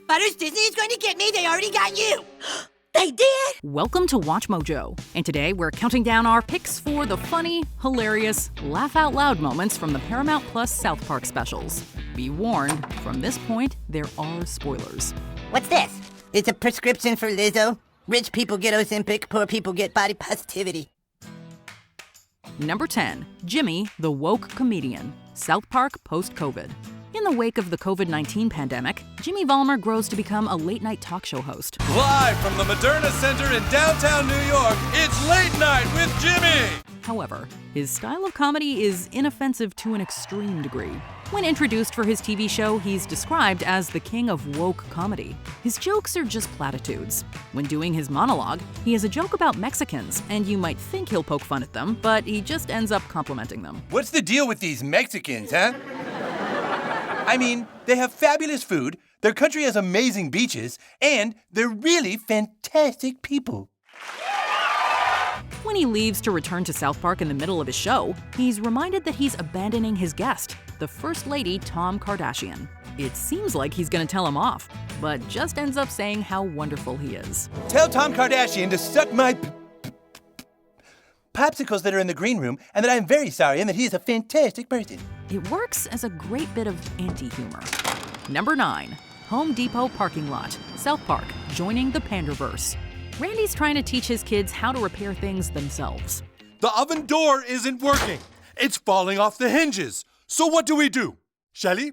Butters, Disney is going to get me. They already got you. They did? Welcome to Watch Mojo, and today we're counting down our picks for the funny, hilarious, laugh-out-loud moments from the Paramount Plus South Park specials. Be warned, from this point, there are spoilers. What's this? It's a prescription for Lizzo. Rich people get Ozempic, poor people get body positivity. Number 10, Jimmy, the Woke Comedian, South Park post-COVID. In the wake of the COVID-19 pandemic, Jimmy Valmer grows to become a late-night talk show host. Live from the Moderna Center in downtown New York, it's Late Night with Jimmy! However, his style of comedy is inoffensive to an extreme degree. When introduced for his TV show, he's described as the king of woke comedy. His jokes are just platitudes. When doing his monologue, he has a joke about Mexicans, and you might think he'll poke fun at them, but he just ends up complimenting them. What's the deal with these Mexicans, huh? I mean, they have fabulous food, their country has amazing beaches, and they're really fantastic people. When he leaves to return to South Park in the middle of his show, he's reminded that he's abandoning his guest, the First Lady Tom Kardashian. It seems like he's gonna tell him off, but just ends up saying how wonderful he is. Tell Tom Kardashian to suck my popsicles that are in the green room, and that I'm very sorry and that he is a fantastic person. It works as a great bit of anti-humor. Number 9, Home Depot parking lot, South Park, joining the Panderverse. Randy's trying to teach his kids how to repair things themselves. The oven door isn't working. It's falling off the hinges. So what do? Shelly?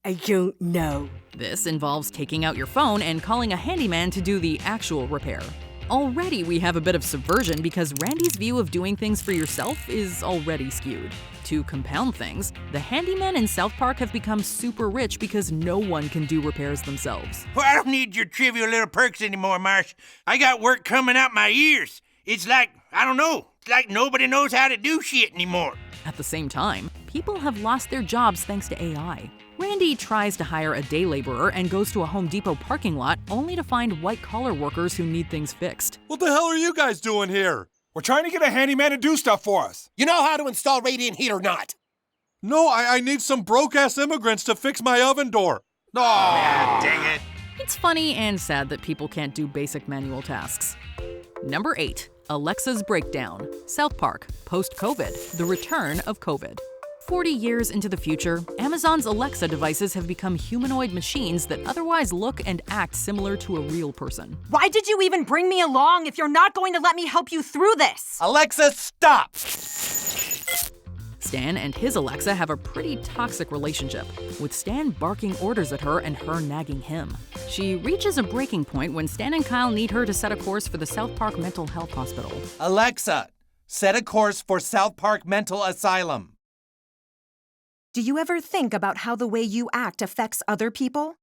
I don't know. This involves taking out your phone and calling a handyman to do the actual repair. Already we have a bit of subversion because Randy's view of doing things for yourself is already skewed. To compound things, the handymen in South Park have become super rich because no one can do repairs themselves. Well, I don't need your trivial little perks anymore, Marsh. I got work coming out my ears. It's like, I don't know, it's like nobody knows how to do shit anymore. At the same time, people have lost their jobs thanks to AI. Randy tries to hire a day laborer and goes to a Home Depot parking lot only to find white-collar workers who need things fixed. What the hell are you guys doing here? We're trying to get a handyman to do stuff for us. You know how to install radiant heat or not? No, I need some broke-ass immigrants to fix my oven door. Ah, dang it. It's funny and sad that people can't do basic manual tasks. Number 8, Alexa's Breakdown, South Park, post-COVID, the return of COVID. 40 years into the future, Amazon's Alexa devices have become humanoid machines that otherwise look and act similar to a real person. Why did you even bring me along if you're not going to let me help you through this? Alexa, stop! Stan and his Alexa have a pretty toxic relationship, with Stan barking orders at her and her nagging him. She reaches a breaking point when Stan and Kyle need her to set a course for the South Park Mental Health Hospital. Alexa, set a course for South Park Mental Asylum. Do you ever think about how the way you act affects other people?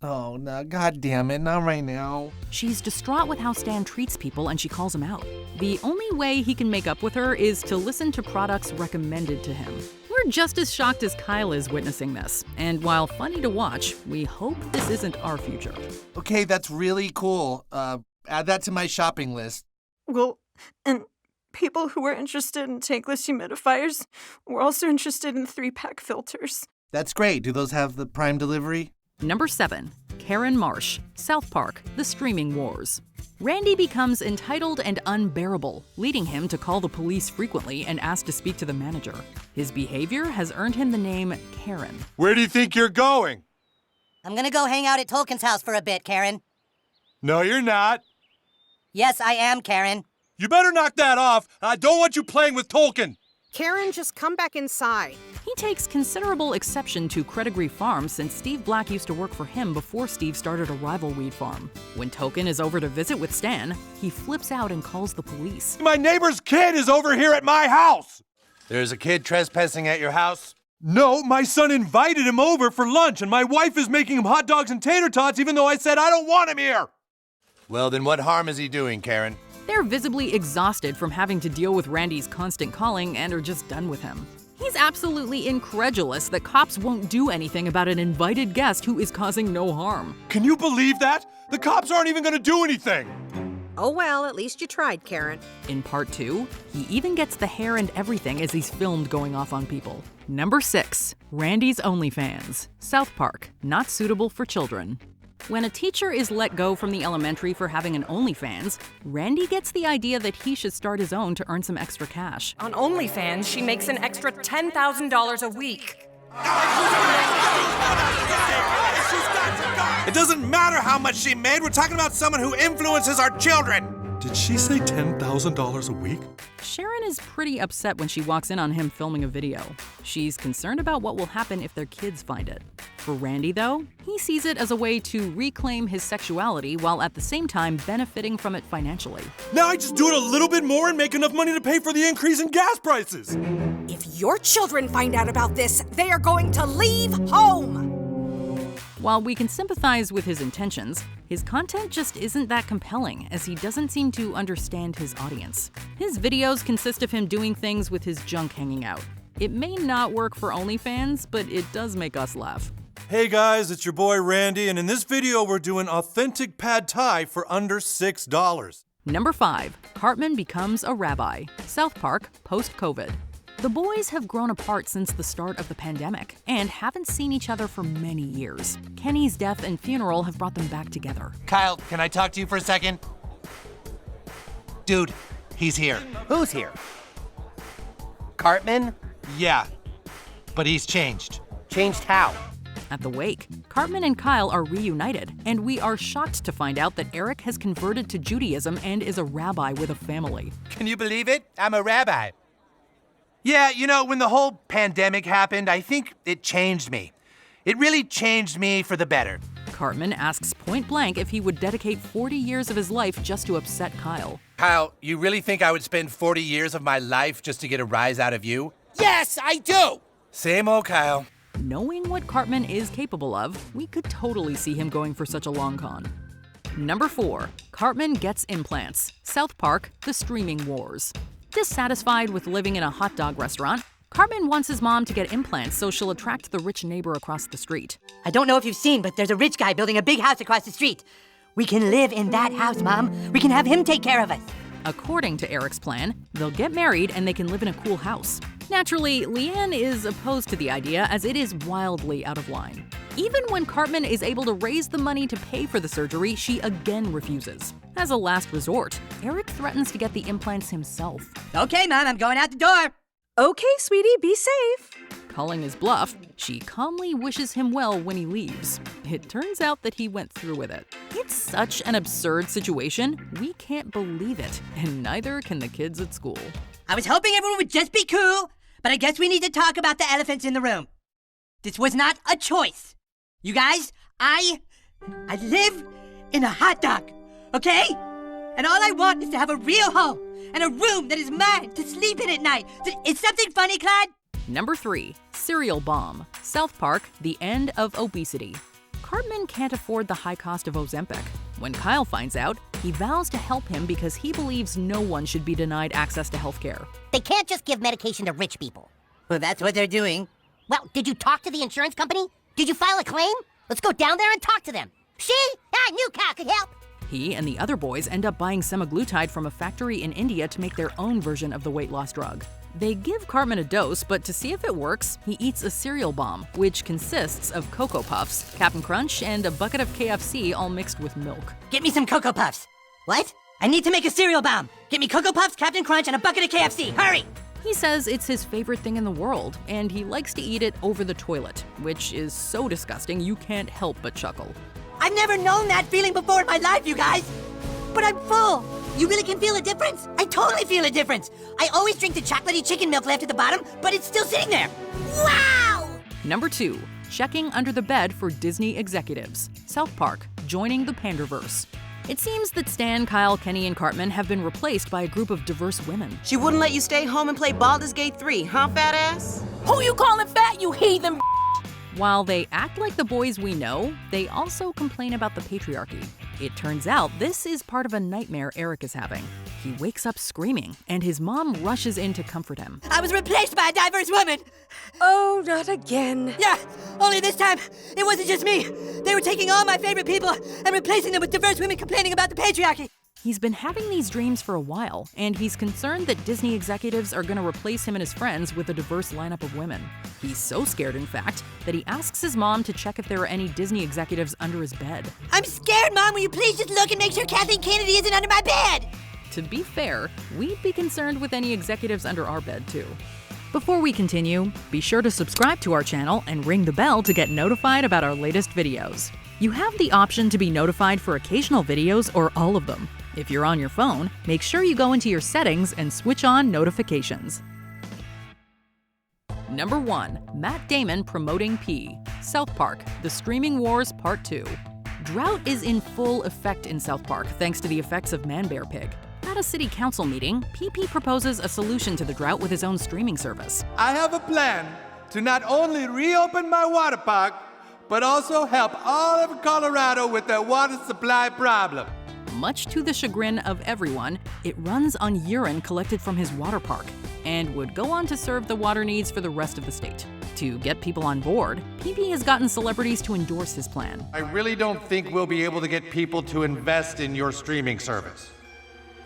Oh, no, God damn it, not right now. She's distraught with how Stan treats people and she calls him out. The only way he can make up with her is to listen to products recommended to him. We're just as shocked as Kyle is witnessing this, and while funny to watch, we hope this isn't our future. Okay, that's really cool. Add that to my shopping list. Well, and people who are interested in tankless humidifiers were also interested in 3-pack filters. That's great. Do those have the Prime delivery? Number 7, Karen Marsh, South Park, The Streaming Wars. Randy becomes entitled and unbearable, leading him to call the police frequently and ask to speak to the manager. His behavior has earned him the name Karen. Where do you think you're going? I'm gonna go hang out at Tolkien's house for a bit, Karen. No, you're not. Yes, I am, Karen. You better knock that off. I don't want you playing with Tolkien. Karen, just come back inside. He takes considerable exception to Credigree Farm since Steve Black used to work for him before Steve started a rival weed farm. When Tolkien is over to visit with Stan, he flips out and calls the police. My neighbor's kid is over here at my house. There's a kid trespassing at your house? No, my son invited him over for lunch, and my wife is making him hot dogs and tater tots even though I said I don't want him here. Well, then what harm is he doing, Karen? They're visibly exhausted from having to deal with Randy's constant calling and are just done with him. He's absolutely incredulous that cops won't do anything about an invited guest who is causing no harm. Can you believe that? The cops aren't even gonna do anything. Oh well, at least you tried, Karen. In part 2, he even gets the hair and everything as he's filmed going off on people. Number 6. Randy's OnlyFans. South Park, not suitable for children. When a teacher is let go from the elementary for having an OnlyFans, Randy gets the idea that he should start his own to earn some extra cash. On OnlyFans, she makes an extra $10,000 a week. It doesn't matter how much she made. We're talking about someone who influences our children. Did she say $10,000 a week? Sharon is pretty upset when she walks in on him filming a video. She's concerned about what will happen if their kids find it. For Randy, though, he sees it as a way to reclaim his sexuality while at the same time benefiting from it financially. Now I just do it a little bit more and make enough money to pay for the increase in gas prices. If your children find out about this, they are going to leave home. While we can sympathize with his intentions, his content just isn't that compelling, as he doesn't seem to understand his audience. His videos consist of him doing things with his junk hanging out. It may not work for OnlyFans, but it does make us laugh. Hey guys, it's your boy Randy, and in this video we're doing authentic pad thai for under $6. Number 5. Cartman becomes a rabbi. South Park, post-COVID. The boys have grown apart since the start of the pandemic and haven't seen each other for many years. Kenny's death and funeral have brought them back together. Kyle, can I talk to you for a second? Dude, he's here. Who's here? Cartman? Yeah, but he's changed. Changed how? At the wake, Cartman and Kyle are reunited, and we are shocked to find out that Eric has converted to Judaism and is a rabbi with a family. Can you believe it? I'm a rabbi. Yeah, you know, when the whole pandemic happened, I think it changed me. It really changed me for the better. Cartman asks point blank if he would dedicate 40 years of his life just to upset Kyle. Kyle, you really think I would spend 40 years of my life just to get a rise out of you? Yes, I do! Same old Kyle. Knowing what Cartman is capable of, we could totally see him going for such a long con. Number 4. Cartman gets implants. South Park, the streaming wars. Dissatisfied with living in a hot dog restaurant, Cartman wants his mom to get implants so she'll attract the rich neighbor across the street. I don't know if you've seen, but there's a rich guy building a big house across the street. We can live in that house, Mom. We can have him take care of us. According to Eric's plan, they'll get married and they can live in a cool house. Naturally, Leanne is opposed to the idea as it is wildly out of line. Even when Cartman is able to raise the money to pay for the surgery, she again refuses. As a last resort, Eric threatens to get the implants himself. Okay, Mom, I'm going out the door. Okay, sweetie, be safe. Calling his bluff, she calmly wishes him well when he leaves. It turns out that he went through with it. It's such an absurd situation, we can't believe it, and neither can the kids at school. I was hoping everyone would just be cool, but I guess we need to talk about the elephants in the room. This was not a choice. You guys, I live in a hot dog, okay? And all I want is to have a real home and a room that is mine to sleep in at night. Is something funny, Clyde? Number 3. Cereal Bomb. South Park, the end of obesity. Cartman can't afford the high cost of Ozempic. When Kyle finds out, he vows to help him because he believes no one should be denied access to healthcare. They can't just give medication to rich people. Well, that's what they're doing. Well, did you talk to the insurance company? Did you file a claim? Let's go down there and talk to them. See? I knew Kyle could help. He and the other boys end up buying semaglutide from a factory in India to make their own version of the weight loss drug. They give Cartman a dose, but to see if it works, he eats a cereal bomb, which consists of Cocoa Puffs, Cap'n Crunch, and a bucket of KFC all mixed with milk. Get me some Cocoa Puffs. What? I need to make a cereal bomb. Get me Cocoa Puffs, Captain Crunch, and a bucket of KFC. Hurry! He says it's his favorite thing in the world, and he likes to eat it over the toilet, which is so disgusting you can't help but chuckle. I've never known that feeling before in my life, you guys. But I'm full. You really can feel a difference? I totally feel a difference. I always drink the chocolatey chicken milk left at the bottom, but it's still sitting there. Wow! Number 2. Checking under the bed for Disney executives. South Park, joining the Panderverse. It seems that Stan, Kyle, Kenny, and Cartman have been replaced by a group of diverse women. She wouldn't let you stay home and play Baldur's Gate 3, huh, fat ass? Who you calling fat, you heathen? While they act like the boys we know, they also complain about the patriarchy. It turns out this is part of a nightmare Eric is having. He wakes up screaming, and his mom rushes in to comfort him. I was replaced by a diverse woman. Oh, not again. Yeah, only this time, it wasn't just me. They were taking all my favorite people and replacing them with diverse women complaining about the patriarchy. He's been having these dreams for a while, and he's concerned that Disney executives are going to replace him and his friends with a diverse lineup of women. He's so scared, in fact, that he asks his mom to check if there are any Disney executives under his bed. I'm scared, Mom. Will you please just look and make sure Kathleen Kennedy isn't under my bed? To be fair, we'd be concerned with any executives under our bed, too. Before we continue, be sure to subscribe to our channel and ring the bell to get notified about our latest videos. You have the option to be notified for occasional videos or all of them. If you're on your phone, make sure you go into your settings and switch on notifications. Number 1. Matt Damon promoting pee. South Park: The Streaming Wars Part 2. Drought is in full effect in South Park thanks to the effects of Man Bear Pig. At a city council meeting, PP proposes a solution to the drought with his own streaming service. I have a plan to not only reopen my water park, but also help all of Colorado with their water supply problem. Much to the chagrin of everyone, it runs on urine collected from his water park and would go on to serve the water needs for the rest of the state. To get people on board, PP has gotten celebrities to endorse his plan. I really don't think we'll be able to get people to invest in your streaming service.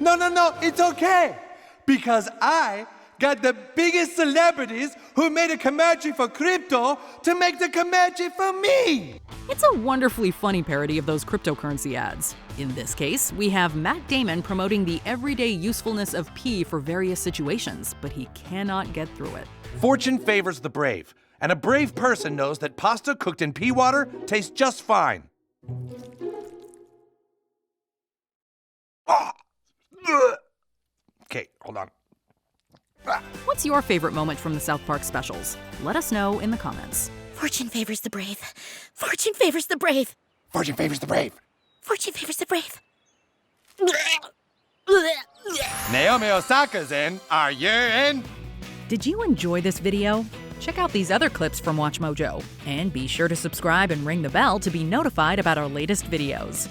No, it's okay. Because I got the biggest celebrities who made a commercial for crypto to make the commercial for me. It's a wonderfully funny parody of those cryptocurrency ads. In this case, we have Matt Damon promoting the everyday usefulness of pee for various situations, but he cannot get through it. Fortune favors the brave, and a brave person knows that pasta cooked in pea water tastes just fine. Okay, hold on. What's your favorite moment from the South Park specials? Let us know in the comments. Fortune favors the brave. Fortune favors the brave. Fortune favors the brave. Fortune favors the brave. Naomi Osaka's in. Are you in? Did you enjoy this video? Check out these other clips from WatchMojo. And be sure to subscribe and ring the bell to be notified about our latest videos.